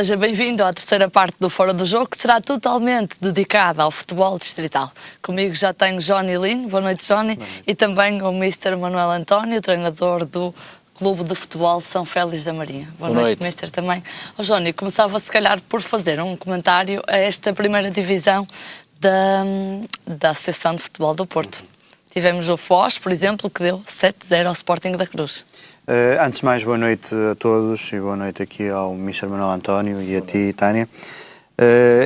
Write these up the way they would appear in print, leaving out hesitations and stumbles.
Seja bem-vindo à terceira parte do Fora do Jogo, que será totalmente dedicada ao futebol distrital. Comigo já tenho Johnny Lino, boa noite Johnny, e também o Mr. Manuel António, treinador do Clube de Futebol São Félix da Marinha. Boa noite, Mr. também. Johnny, começava se calhar por fazer um comentário a esta primeira divisão da Associação de Futebol do Porto. Tivemos o Foz, por exemplo, que deu 7-0 ao Sporting da Cruz. Antes de mais, boa noite a todos e boa noite aqui ao Mr. Manuel António e a ti, Tânia.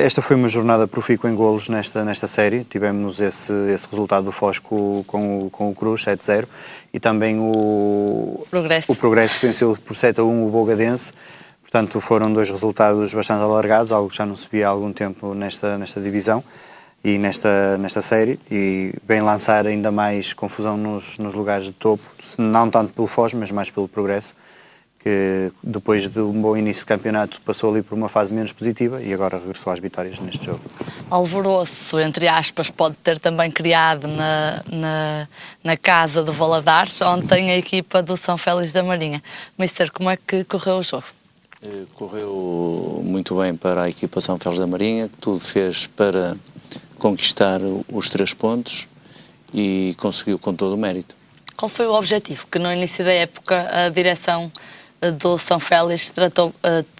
Esta foi uma jornada profícua em golos nesta série. Tivemos esse resultado do Foz com o Cruz, 7-0, e também o Progresso que venceu por 7-1 o Bogadense. Portanto, foram dois resultados bastante alargados, algo que já não se via há algum tempo nesta divisão e nesta série, e bem lançar ainda mais confusão nos lugares de topo, não tanto pelo Foz, mas mais pelo Progresso, que depois de um bom início de campeonato passou ali por uma fase menos positiva e agora regressou às vitórias neste jogo. Alvoroço, entre aspas, pode ter também criado na casa do Valadares, ontem a equipa do São Félix da Marinha. Mister, como é que correu o jogo? Correu muito bem para a equipa São Félix da Marinha, que tudo fez para conquistar os 3 pontos e conseguiu com todo o mérito. Qual foi o objetivo que no início da época a direção do São Félix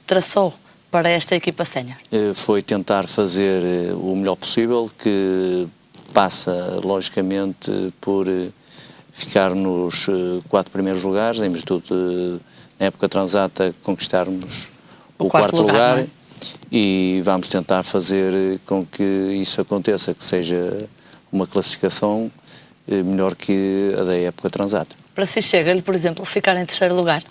traçou para esta equipa sénior? Foi tentar fazer o melhor possível, que passa logicamente por ficar nos 4 primeiros lugares, em virtude na época transata conquistarmos o quarto lugar. Não é? E vamos tentar fazer com que isso aconteça, que seja uma classificação melhor que a da época transata. Para si chega-lhe, por exemplo, ficar em terceiro lugar?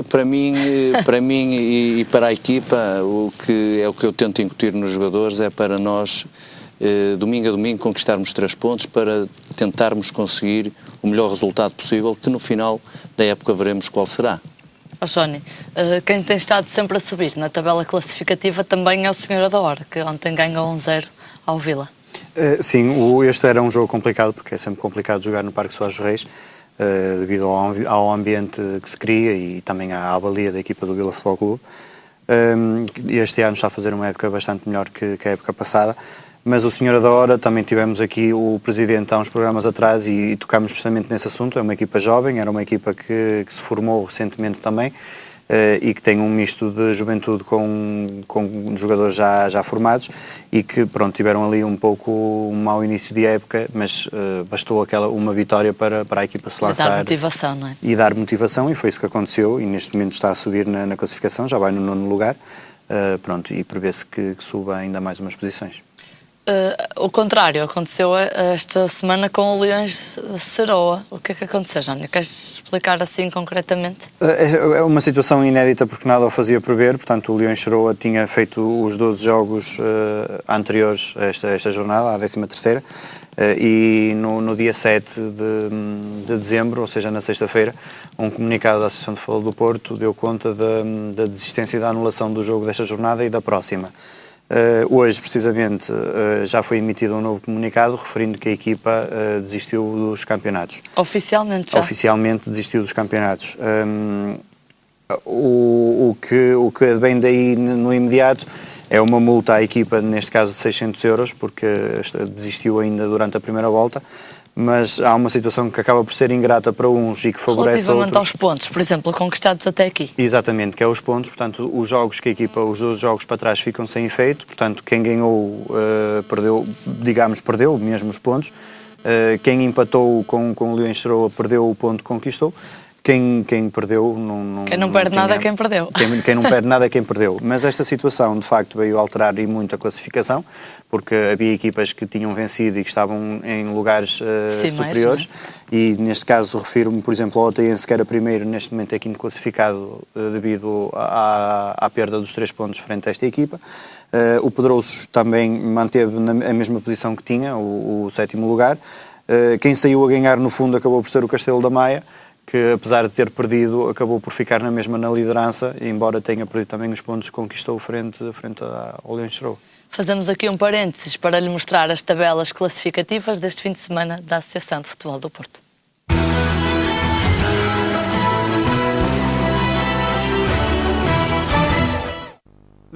Para mim e para a equipa, o que eu tento incutir nos jogadores é para nós, domingo a domingo, conquistarmos 3 pontos para tentarmos conseguir o melhor resultado possível, que no final da época veremos qual será. Johnny, quem tem estado sempre a subir na tabela classificativa também é o Senhora da Hora, que ontem ganhou 1-0 ao Vila. Sim, este era um jogo complicado, porque é sempre complicado jogar no Parque Soares Reis, devido ao ambiente que se cria e também à avalia da equipa do Vila Futebol Clube. Este ano está a fazer uma época bastante melhor que a época passada, mas o Senhora da Hora, também tivemos aqui o Presidente há uns programas atrás e tocámos precisamente nesse assunto. É uma equipa jovem, era uma equipa que se formou recentemente também, e que tem um misto de juventude com jogadores já formados e que, pronto, tiveram ali um pouco um mau início de época, mas bastou uma vitória para a equipa se lançar. Dar motivação, não é? E dar motivação, e foi isso que aconteceu, e neste momento está a subir na classificação, já vai no 9º lugar, pronto, e prevê-se que suba ainda mais umas posições. O contrário aconteceu esta semana com o Leões Seroa. O que é que aconteceu, Johnny? Queres explicar assim concretamente? É uma situação inédita porque nada o fazia prever. Portanto, o Leões Seroa tinha feito os 12 jogos anteriores a esta jornada, à 13ª, e no dia 7 de dezembro, ou seja, na sexta-feira, um comunicado da Associação de Futebol do Porto deu conta da desistência e da anulação do jogo desta jornada e da próxima. Hoje, precisamente, já foi emitido um novo comunicado referindo que a equipa desistiu dos campeonatos. Oficialmente já? Oficialmente desistiu dos campeonatos. O que vem daí no imediato é uma multa à equipa, neste caso de 600 euros, porque desistiu ainda durante a primeira volta. Mas há uma situação que acaba por ser ingrata para uns e que favorece outros. Relativamente aos pontos, por exemplo, conquistados até aqui. Exatamente, que é os pontos. Portanto, os jogos que a equipa, os 12 jogos para trás ficam sem efeito. Portanto, quem ganhou, perdeu mesmo os pontos. Quem empatou com o Leões Seroa perdeu o ponto que conquistou. Quem perdeu não... Quem não perde nada é quem perdeu. Quem não perde nada é quem perdeu. Mas esta situação, de facto, veio alterar e muito a classificação, porque havia equipas que tinham vencido e que estavam em lugares superiores. E, neste caso, refiro-me, por exemplo, ao Otaense, que era primeiro, neste momento é quinto classificado, devido à perda dos 3 pontos frente a esta equipa. O Pedrouços também manteve a mesma posição que tinha, o 7º lugar. Quem saiu a ganhar, no fundo, acabou por ser o Castelo da Maia, que apesar de ter perdido, acabou por ficar na mesma na liderança, embora tenha perdido também os pontos que conquistou frente ao Leões Seroa. Fazemos aqui um parênteses para lhe mostrar as tabelas classificativas deste fim de semana da Associação de Futebol do Porto.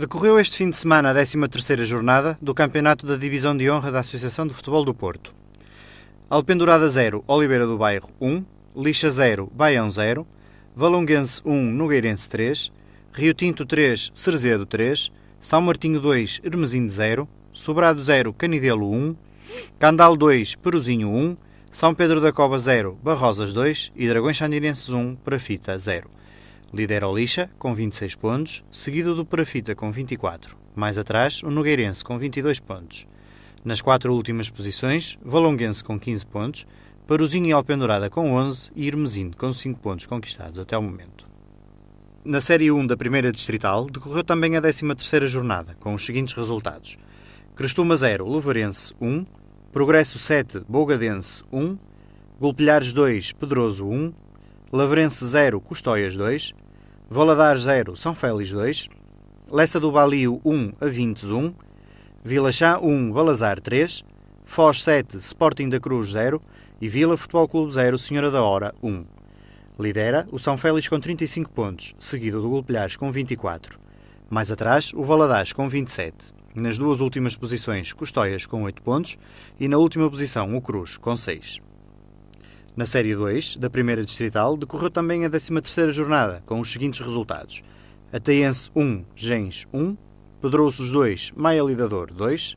Decorreu este fim de semana a 13ª jornada do Campeonato da Divisão de Honra da Associação de Futebol do Porto. Alpendurada 0, Oliveira do Bairro 1, Lixa 0, Baião 0, Valonguense 1, Nogueirense 3, Rio Tinto 3, Cerzedo 3, São Martinho 2, Hermesinde 0, Sobrado 0, Canidelo 1, Candal 2, Peruzinho 1, São Pedro da Cova 0, Barrosas 2 e Dragões Xandirenses 1, Parafita 0. Lidera o Lixa, com 26 pontos, seguido do Parafita com 24. Mais atrás, o Nogueirense com 22 pontos. Nas 4 últimas posições, Valonguense com 15 pontos, Paruzinho e Alpendurada com 11 e Hermesinde com 5 pontos conquistados até o momento. Na Série 1 da Primeira Distrital, decorreu também a 13ª jornada, com os seguintes resultados. Crestuma 0, Levarense 1, Progresso 7, Bogadense 1, Golpilhares 2, Pedroso 1, Lavrense 0, Custóias 2, Valadares 0, São Félix 2, Lessa do Balio 1, Avintes 1, Vila Chá 1, Valazar 3, Foz 7, Sporting da Cruz 0 e Vila Futebol Clube 0, Senhora da Hora 1. Lidera o São Félix com 35 pontos, seguido do Golpilhares com 24. Mais atrás, o Valadares com 27. Nas 2 últimas posições, Custóias com 8 pontos e na última posição, o Cruz com 6. Na Série 2 da Primeira Distrital, decorreu também a 13ª jornada, com os seguintes resultados. Ataiense 1, Gens 1, Pedrouços 2, Maia Lidador 2,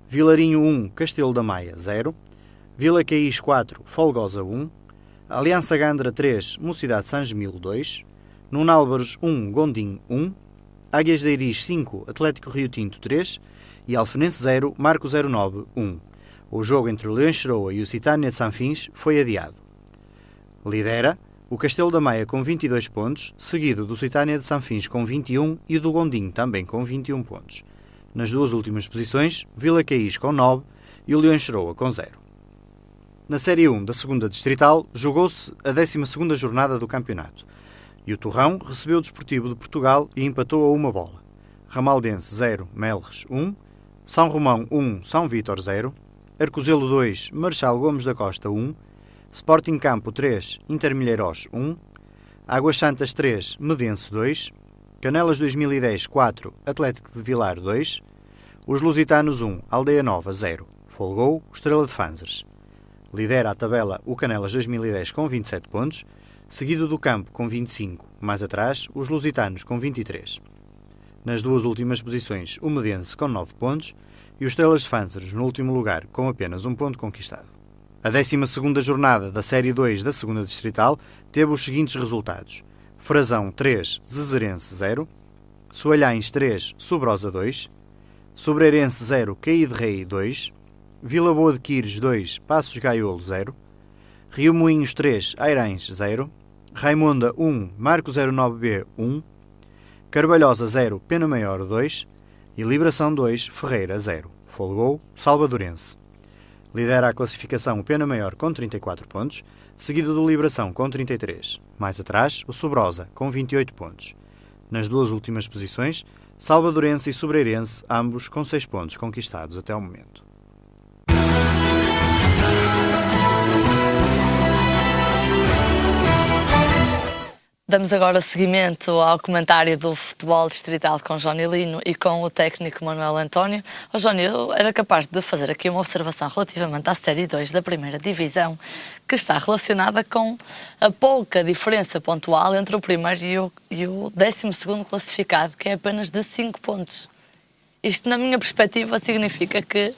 Vilarinho 1, Castelo da Maia 0, Vila Caís 4, Folgosa 1, Aliança Gandra 3, Mocidade Sangemil 2, Nunálvares 1, Gondim 1, Águias de Iris 5, Atlético Rio Tinto 3 e Alfenense 0, Marco 09 1. O jogo entre o Leão Cheroa e o Citânia de Sanfins foi adiado. Lidera o Castelo da Maia com 22 pontos, seguido do Citânia de Sanfins com 21 e do Gondim também com 21 pontos. Nas 2 últimas posições, Vila Caís com 9 e o Leão Cheroa com 0. Na Série 1 da 2ª Distrital, jogou-se a 12ª jornada do campeonato e o Torrão recebeu o Desportivo de Portugal e empatou a 1 bola. Ramaldense 0, Melres 1, São Romão 1, São Vítor 0, Arcozelo 2, Marechal Gomes da Costa 1, Sporting Campo 3, Intermilheiros 1, Águas Santas 3, Medense 2, Canelas 2010 4, Atlético de Vilar 2, os Lusitanos 1, Aldeia Nova 0, folgou o Estrela de Fanzers. Lidera a tabela o Canelas 2010 com 27 pontos, seguido do Campo com 25, mais atrás os Lusitanos com 23. Nas 2 últimas posições o Medense com 9 pontos e os Estrelas de Fanzers no último lugar com apenas 1 ponto conquistado. A 12ª jornada da Série 2 da 2ª Distrital teve os seguintes resultados. Frazão 3, Zezerense 0, Soalhães 3, Sobrosa 2, Sobreirense 0, Caí de Rei 2, Vila Boa de Quires 2, Passos Gaiolo 0, Rio Moinhos 3, Airães 0, Raimonda 1, Marco 09B 1, Carvalhosa 0, Pena Maior 2 e Liberação 2, Ferreira 0. Folgou Salvadorense. Lidera a classificação o Pena Maior com 34 pontos, seguido do Liberação com 33. Mais atrás, o Sobrosa com 28 pontos. Nas 2 últimas posições, Salvadorense e Sobreirense, ambos com 6 pontos conquistados até o momento. Damos agora seguimento ao comentário do futebol distrital com Johnny Lino e com o técnico Manuel António. Johnny, eu era capaz de fazer aqui uma observação relativamente à Série 2 da Primeira Divisão, que está relacionada com a pouca diferença pontual entre o primeiro e o 12º classificado, que é apenas de 5 pontos. Isto, na minha perspectiva, significa que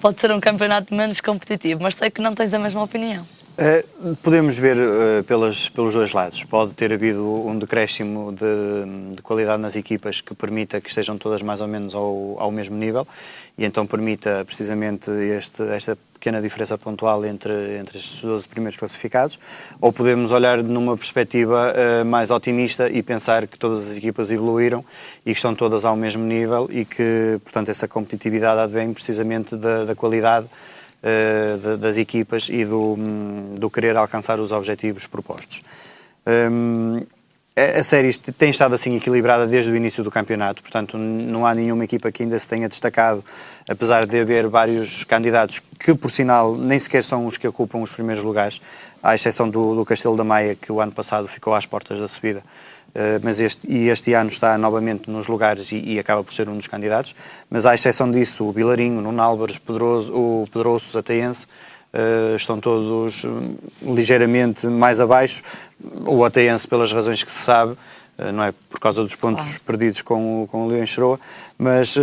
pode ser um campeonato menos competitivo, mas sei que não tens a mesma opinião. Podemos ver pelos 2 lados. Pode ter havido um decréscimo de qualidade nas equipas que permita que estejam todas mais ou menos ao mesmo nível e então permita precisamente esta pequena diferença pontual entre estes 12 primeiros classificados, ou podemos olhar numa perspectiva mais otimista e pensar que todas as equipas evoluíram e que estão todas ao mesmo nível e que, portanto, essa competitividade advém precisamente da qualidade das equipas e do querer alcançar os objetivos propostos. A série tem estado assim equilibrada desde o início do campeonato, portanto não há nenhuma equipa que ainda se tenha destacado, apesar de haver vários candidatos que, por sinal, nem sequer são os que ocupam os primeiros lugares, à exceção do Castelo da Maia, que o ano passado ficou às portas da subida. mas este ano está novamente nos lugares e acaba por ser um dos candidatos, mas à exceção disso, o Vilarinho, o Nuno Álvares, o Pedroço, o Ateense, estão todos ligeiramente mais abaixo, o Ateense pelas razões que se sabe, não é por causa dos pontos perdidos com o Leão Encheroa, mas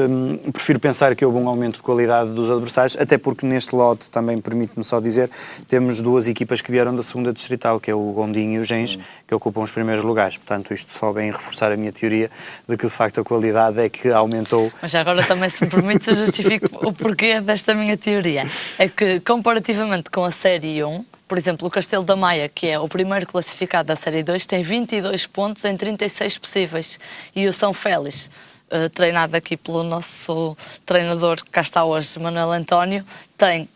prefiro pensar que houve um aumento de qualidade dos adversários, até porque neste lote, também permite-me só dizer, temos duas equipas que vieram da segunda distrital, que é o Gondim e o Gens, que ocupam os primeiros lugares. Portanto, isto só vem reforçar a minha teoria de que, de facto, a qualidade é que aumentou. Mas agora também, se me permite, eu justifico o porquê desta minha teoria. É que, comparativamente com a Série 1, por exemplo, o Castelo da Maia, que é o primeiro classificado da Série 2, tem 22 pontos em 36 possíveis. E o São Félix, treinado aqui pelo nosso treinador que cá está hoje, Manuel António, tem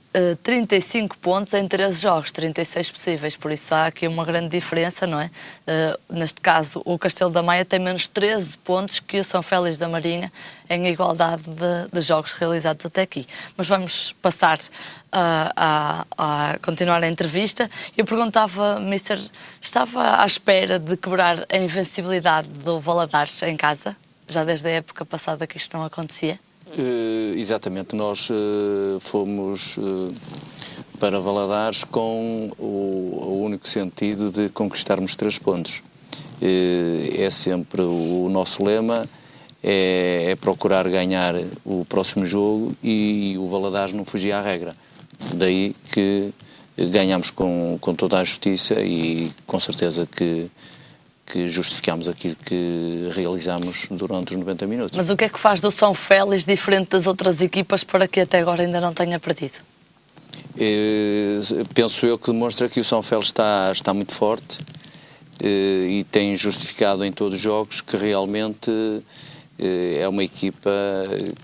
35 pontos em 13 jogos, 36 possíveis, por isso há aqui uma grande diferença, não é? Neste caso, o Castelo da Maia tem menos 13 pontos que o São Félix da Marinha em igualdade de jogos realizados até aqui. Mas vamos passar a continuar a entrevista. Eu perguntava, Mister, estava à espera de quebrar a invencibilidade do Valadares em casa? Já desde a época passada que isto não acontecia? Exatamente, nós fomos para Valadares com o único sentido de conquistarmos 3 pontos. É sempre o nosso lema, é procurar ganhar o próximo jogo e o Valadares não fugia à regra. Daí que ganhamos com toda a justiça e com certeza que justificámos aquilo que realizámos durante os 90 minutos. Mas o que é que faz do São Félix diferente das outras equipas para que até agora ainda não tenha perdido? Penso eu que demonstra que o São Félix está muito forte e tem justificado em todos os jogos que realmente é uma equipa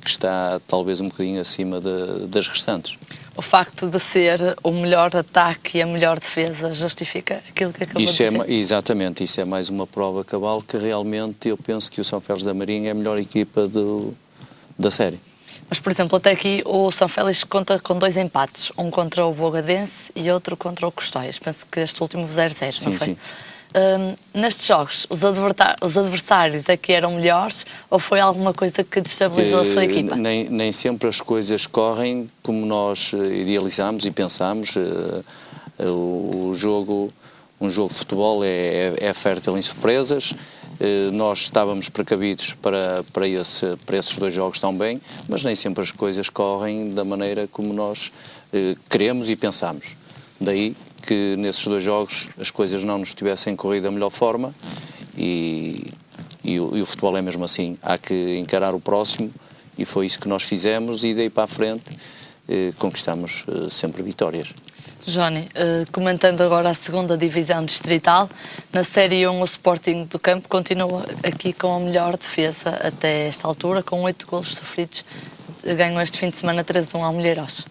que está talvez um bocadinho acima das restantes. O facto de ser o melhor ataque e a melhor defesa justifica aquilo que acabou de dizer? Exatamente, isso é mais uma prova cabal que realmente eu penso que o São Félix da Marinha é a melhor equipa da série. Mas, por exemplo, até aqui o São Félix conta com 2 empates, um contra o Bogadense e outro contra o Custóias. Penso que este último 0-0, não foi? Sim. Nestes jogos, os adversários é que eram melhores ou foi alguma coisa que destabilizou a sua equipa? Nem sempre as coisas correm como nós idealizamos e pensamos. Um jogo de futebol é fértil em surpresas. Nós estávamos precavidos para esses 2 jogos também, mas nem sempre as coisas correm da maneira como nós queremos e pensamos. Daí que nesses 2 jogos as coisas não nos tivessem corrido da melhor forma e o futebol é mesmo assim. Há que encarar o próximo e foi isso que nós fizemos e daí para a frente conquistamos sempre vitórias. Johnny, comentando agora a segunda divisão distrital, na Série 1 o Sporting do Campo continua aqui com a melhor defesa até esta altura, com 8 golos sofridos, ganhou este fim de semana 3-1 ao Mulheirós.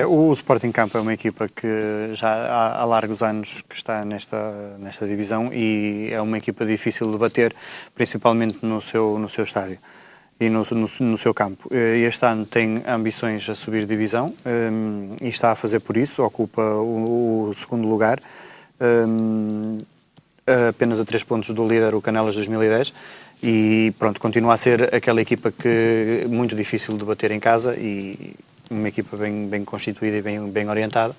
O Sporting Campo é uma equipa que já há largos anos que está nesta divisão e é uma equipa difícil de bater, principalmente no seu estádio e no seu campo. Este ano tem ambições a subir divisão e está a fazer por isso, ocupa o segundo lugar, apenas a 3 pontos do líder, o Canelas 2010, e pronto, continua a ser aquela equipa que muito difícil de bater em casa e uma equipa bem constituída e bem orientada,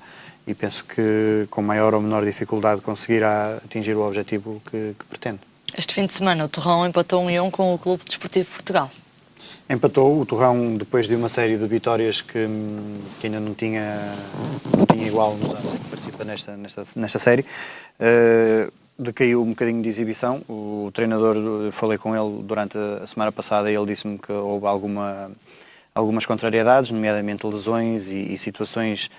e penso que com maior ou menor dificuldade conseguirá atingir o objetivo que pretende. Este fim de semana o Torrão empatou 1-1 com o Clube Desportivo Portugal. Empatou o Torrão depois de uma série de vitórias que ainda não tinha igual nos anos em que participa nesta série. Decaiu um bocadinho de exibição. O treinador, falei com ele durante a semana passada e ele disse-me que houve algumas contrariedades, nomeadamente lesões e situações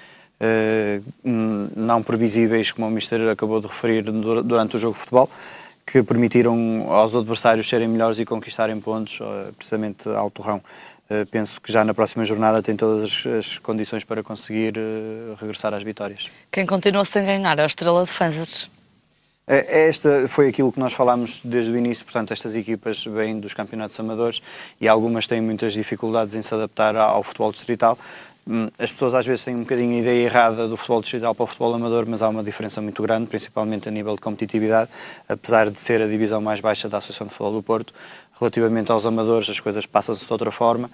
não previsíveis, como o Mister acabou de referir durante o jogo de futebol, que permitiram aos adversários serem melhores e conquistarem pontos, precisamente ao Torrão. Penso que já na próxima jornada tem todas as condições para conseguir regressar às vitórias. Quem continua sem ganhar é o Estrela de Fanzas. Esta foi aquilo que nós falámos desde o início, portanto, estas equipas vêm dos campeonatos amadores e algumas têm muitas dificuldades em se adaptar ao futebol distrital. As pessoas às vezes têm um bocadinho a ideia errada do futebol distrital para o futebol amador, mas há uma diferença muito grande, principalmente a nível de competitividade, apesar de ser a divisão mais baixa da Associação de Futebol do Porto. Relativamente aos amadores, as coisas passam-se de outra forma.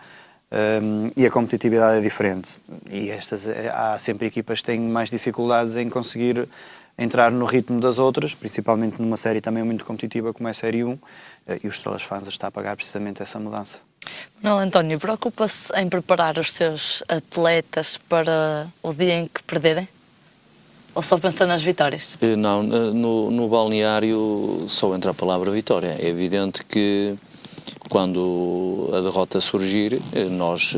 E a competitividade é diferente. E há sempre equipas que têm mais dificuldades em conseguir entrar no ritmo das outras, principalmente numa série também muito competitiva como é a Série 1, e o Estrelas Fãs está a pagar precisamente essa mudança. Manuel António, preocupa-se em preparar os seus atletas para o dia em que perderem? Ou só pensa nas vitórias? Não, no balneário só entra a palavra vitória. É evidente que quando a derrota surgir, nós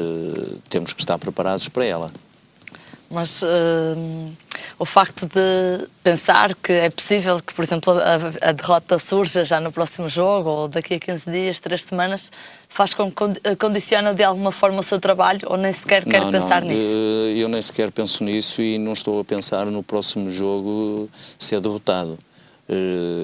temos que estar preparados para ela. Mas o facto de pensar que é possível que, por exemplo, a derrota surja já no próximo jogo, ou daqui a 15 dias, 3 semanas, faz com que condicione de alguma forma o seu trabalho, ou nem sequer quer pensar nisso? Eu nem sequer penso nisso e não estou a pensar no próximo jogo ser derrotado.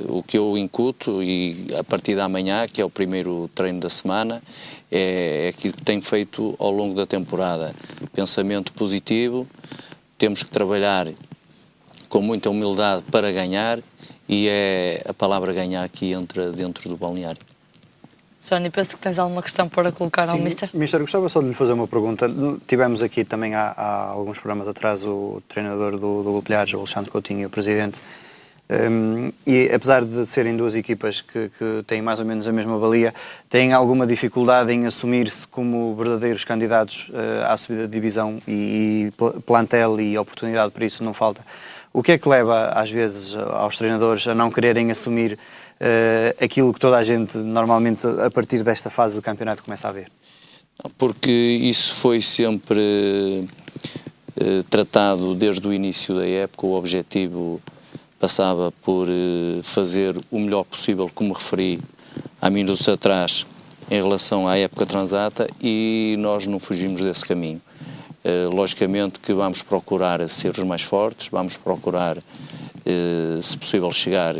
O que eu incuto, e a partir de amanhã, que é o primeiro treino da semana, é aquilo que tenho feito ao longo da temporada. Pensamento positivo, temos que trabalhar com muita humildade para ganhar, e é a palavra ganhar aqui entra dentro do balneário. Johnny, penso que tens alguma questão para colocar ao Mister? Mister, gostava só de lhe fazer uma pergunta. Tivemos aqui também há alguns programas atrás o treinador do Golpilhares, o Alexandre Coutinho, e o presidente. E apesar de serem duas equipas que têm mais ou menos a mesma valia, têm alguma dificuldade em assumir-se como verdadeiros candidatos à subida de divisão, e plantel e oportunidade para isso não falta. O que é que leva às vezes aos treinadores a não quererem assumir aquilo que toda a gente normalmente a partir desta fase do campeonato começa a ver? Porque isso foi sempre tratado desde o início da época. O objetivo passava por fazer o melhor possível, como referi há minutos atrás, em relação à época transata, e nós não fugimos desse caminho. Logicamente que vamos procurar ser os mais fortes, vamos procurar, se possível, chegar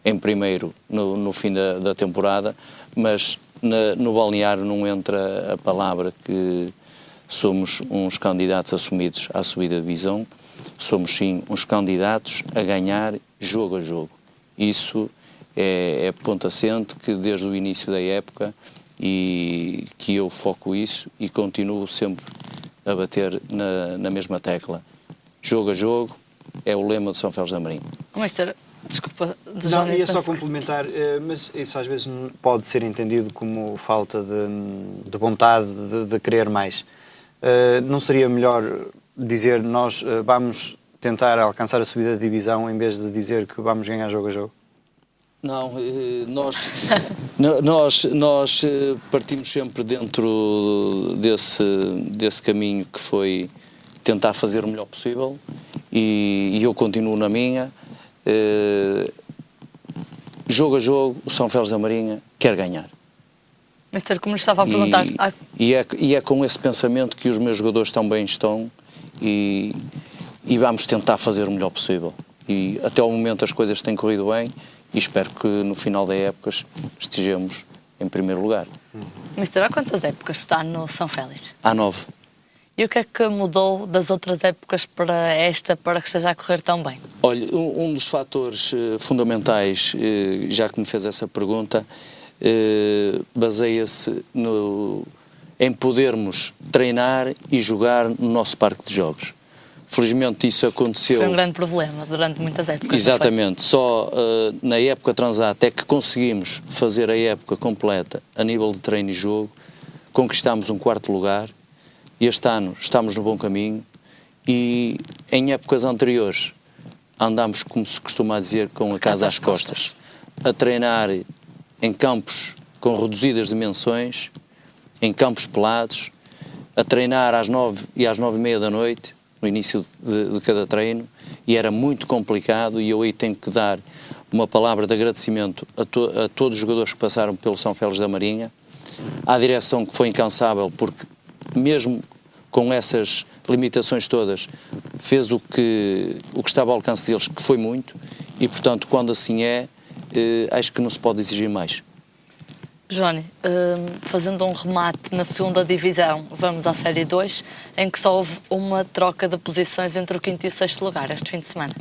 em primeiro no fim da temporada, mas no balneário não entra a palavra que somos uns candidatos assumidos à subida de divisão. Somos sim uns candidatos a ganhar jogo a jogo. Isso é ponto assente que desde o início da época, e que eu foco isso e continuo sempre a bater na mesma tecla. Jogo a jogo é o lema de São Félix da Marinha. Mister, desculpa. Não, ia só complementar, mas isso às vezes pode ser entendido como falta de vontade de querer mais. Não seria melhor dizer nós vamos tentar alcançar a subida de divisão, em vez de dizer que vamos ganhar jogo a jogo? Não, nós partimos sempre dentro desse caminho, que foi tentar fazer o melhor possível, e eu continuo na minha. Jogo a jogo, o São Félix da Marinha quer ganhar. Mister, como lhe estava a perguntar... E é com esse pensamento que os meus jogadores também estão, e vamos tentar fazer o melhor possível. E até ao momento as coisas têm corrido bem, e espero que no final da época estejamos em primeiro lugar. Mister, há quantas épocas está no São Félix? Há 9. E o que é que mudou das outras épocas para esta, para que esteja a correr tão bem? Olha, um dos fatores fundamentais, já que me fez essa pergunta, baseia-se em podermos treinar e jogar no nosso parque de jogos. Felizmente isso aconteceu... Foi um grande problema durante muitas épocas. Exatamente. Só na época transata é que conseguimos fazer a época completa a nível de treino e jogo. Conquistámos um 4º lugar. Este ano estamos no bom caminho, e em épocas anteriores andámos, como se costuma dizer, com a casa às costas, a treinar em campos com reduzidas dimensões, em campos pelados, a treinar às 9 e às 9h30 da noite, no início de cada treino, e era muito complicado. E eu aí tenho que dar uma palavra de agradecimento a todos os jogadores que passaram pelo São Félix da Marinha, à direção, que foi incansável, porque mesmo com essas limitações todas, fez o que estava ao alcance deles, que foi muito, e, portanto, quando assim é, acho que não se pode exigir mais. Johnny, fazendo um remate na segunda divisão, vamos à Série 2, em que só houve uma troca de posições entre o quinto e o sexto lugar este fim de semana.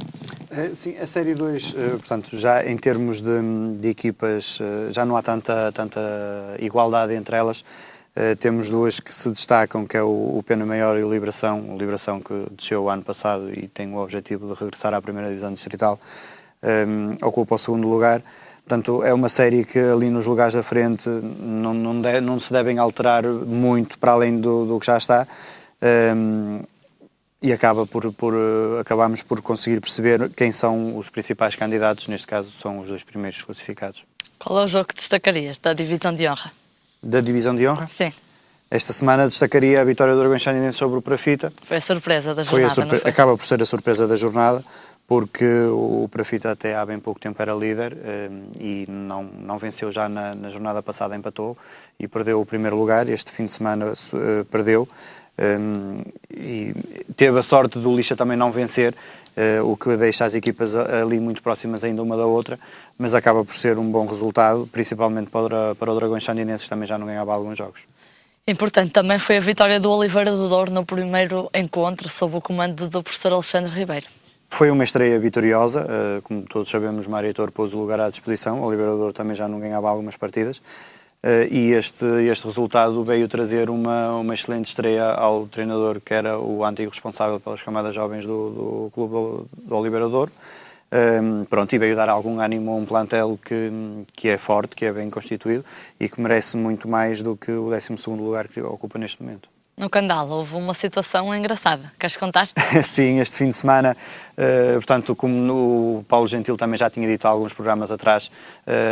Sim, a Série 2, portanto, já em termos de equipas, já não há tanta igualdade entre elas. Temos duas que se destacam, que é o Pena Maior e o Liberação que desceu o ano passado e tem o objetivo de regressar à primeira divisão distrital, ocupa o segundo lugar. Portanto, é uma série que ali nos lugares da frente não se devem alterar muito para além do que já está, e acabamos por conseguir perceber quem são os principais candidatos, neste caso são os dois primeiros classificados. Qual é o jogo que destacarias da divisão de honra? Da divisão de honra? Sim. Esta semana destacaria a vitória do Dragões Sandinense sobre o Prafita. Foi a surpresa da jornada, não foi? Acaba por ser a surpresa da jornada, porque o Prafita até há bem pouco tempo era líder e não venceu já na jornada passada, empatou e perdeu o primeiro lugar. Este fim de semana perdeu e teve a sorte do Lixa também não vencer, o que deixa as equipas ali muito próximas ainda uma da outra, mas acaba por ser um bom resultado, principalmente para o Dragões Sandinenses, que também já não ganhava alguns jogos. Importante também foi a vitória do Oliveira do Douro no primeiro encontro sob o comando do professor Alexandre Ribeiro. Foi uma estreia vitoriosa, como todos sabemos, Mário Heitor pôs o lugar à disposição, o Oliveira do Douro também já não ganhava algumas partidas, e este resultado veio trazer uma excelente estreia ao treinador que era o antigo responsável pelas camadas jovens do clube do Oliveira do Douro. Pronto, e veio dar algum ânimo a um plantel que é forte, que é bem constituído e que merece muito mais do que o 12º lugar que ocupa neste momento. No Candal houve uma situação engraçada. Queres contar? Sim, este fim de semana, portanto, como o Paulo Gentil também já tinha dito há alguns programas atrás,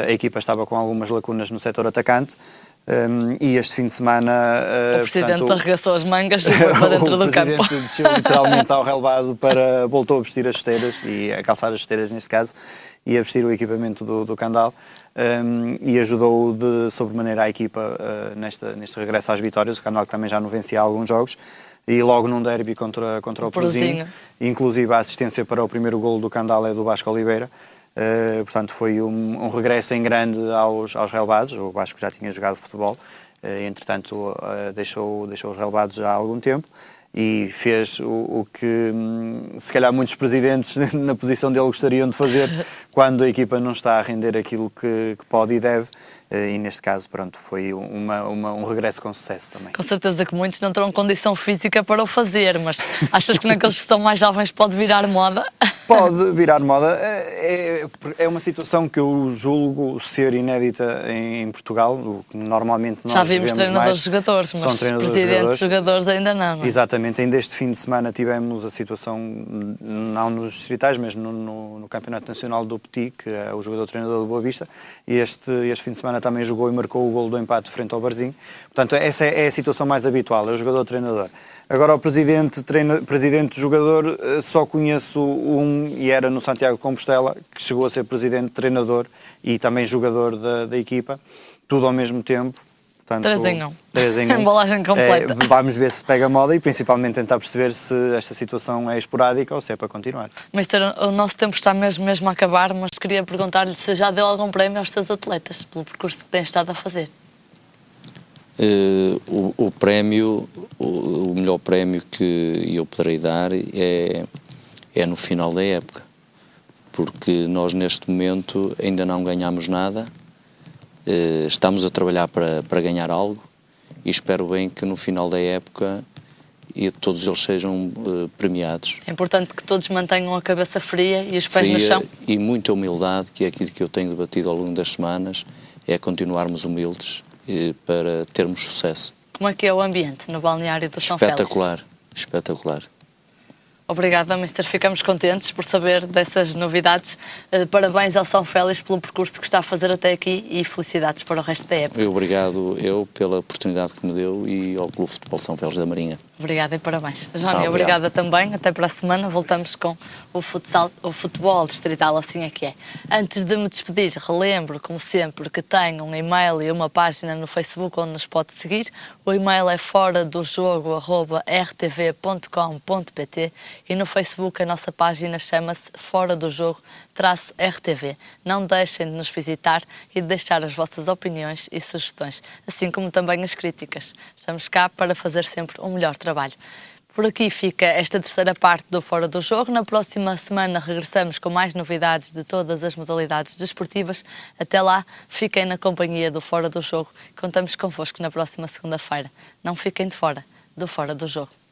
a equipa estava com algumas lacunas no setor atacante. E este fim de semana o Presidente arregaçou as mangas e foi para dentro do campo. O Presidente desceu literalmente ao relevado, voltou a vestir as chuteiras, e a calçar as chuteiras neste caso, e a vestir o equipamento do Candal, e ajudou de sobremaneira a equipa neste regresso às vitórias. O Candal que também já não vencia alguns jogos, e logo num derby contra o Porozinho, inclusive a assistência para o primeiro golo do Candal é do Vasco Oliveira. Portanto, foi um regresso em grande aos relevados. O Vasco já tinha jogado futebol, entretanto deixou os relevados já há algum tempo e fez o que se calhar muitos presidentes na posição dele gostariam de fazer quando a equipa não está a render aquilo que pode e deve. E neste caso, pronto, foi um regresso com sucesso também. Com certeza que muitos não terão condição física para o fazer, mas achas que naqueles que são mais jovens pode virar moda? Pode virar moda. É uma situação que eu julgo ser inédita em Portugal. O que normalmente nós já vimos treinadores de jogadores, mas presidentes jogadores ainda não. Exatamente. Ainda este fim de semana tivemos a situação, não nos distritais, mas no Campeonato Nacional do Petit, que é o jogador-treinador do Boa Vista, e este fim de semana também jogou e marcou o golo do empate frente ao Barzinho. Portanto, essa é a situação mais habitual, é o jogador-treinador. Agora, o presidente-jogador, só conheço um, e era no Santiago de Compostela, que chegou a ser presidente-treinador e também jogador da equipa, tudo ao mesmo tempo. Portanto, 3 em 1. Embalagem completa. Vamos ver se pega moda e principalmente tentar perceber se esta situação é esporádica ou se é para continuar. Mister, o nosso tempo está mesmo a acabar, mas queria perguntar-lhe se já deu algum prémio aos seus atletas pelo percurso que tem estado a fazer. O prémio, o melhor prémio que eu poderei dar é no final da época, porque nós neste momento ainda não ganhamos nada. Estamos a trabalhar para ganhar algo e espero bem que no final da época todos eles sejam premiados. É importante que todos mantenham a cabeça fria e os pés no chão. E muita humildade, que é aquilo que eu tenho debatido ao longo das semanas, é continuarmos humildes para termos sucesso. Como é que é o ambiente no balneário do São Félix? Espetacular. Obrigada, Mister. Ficamos contentes por saber dessas novidades. Parabéns ao São Félix pelo percurso que está a fazer até aqui e felicidades para o resto da época. Obrigado pela oportunidade que me deu e ao Clube Futebol São Félix da Marinha. Obrigada e parabéns. Johnny, obrigada também. Até para a semana. Voltamos com o futebol distrital, assim é que é. Antes de me despedir, relembro, como sempre, que tenho um e-mail e uma página no Facebook onde nos pode seguir. O e-mail é foradojogo@rtv.com.pt e no Facebook a nossa página chama-se Fora do Jogo-RTV. Não deixem de nos visitar e de deixar as vossas opiniões e sugestões, assim como também as críticas. Estamos cá para fazer sempre um melhor trabalho. Por aqui fica esta terceira parte do Fora do Jogo. Na próxima semana regressamos com mais novidades de todas as modalidades desportivas. Até lá, fiquem na companhia do Fora do Jogo. Contamos convosco na próxima segunda-feira. Não fiquem de fora do Fora do Jogo.